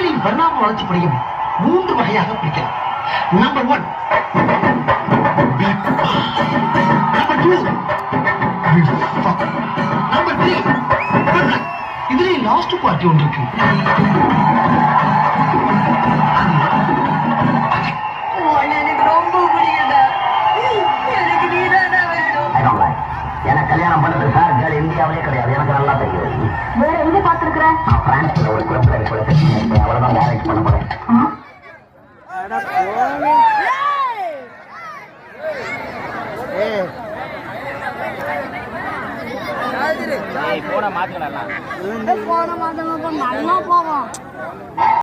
எலிகளின் பரிணாம வளர்ச்சி படியும் 3 வகையாக பிரிக்கலாம். நம்பர் 1 நம்பர் 2 நம்பர் 3 இதுல லாஸ்ட் பார்ட்டி ஒன்று இருக்கு. எனக்கு ரொம்ப பிடிக்கல. எனக்கு நீதானா வேணும். எனக்கு கல்யாணம் பண்றது சார் வேற இந்தியாவிலே கிடையாது. எனக்கு நல்லா தெரியும். வேற எங்க பாத்துருக்குற? பிரான்ஸ்ல ஒரு குழந்தை அவ்வளவுதான் மேரேஜ் பண்ண போறேன். போன மாதம் நல்லா போவோம்.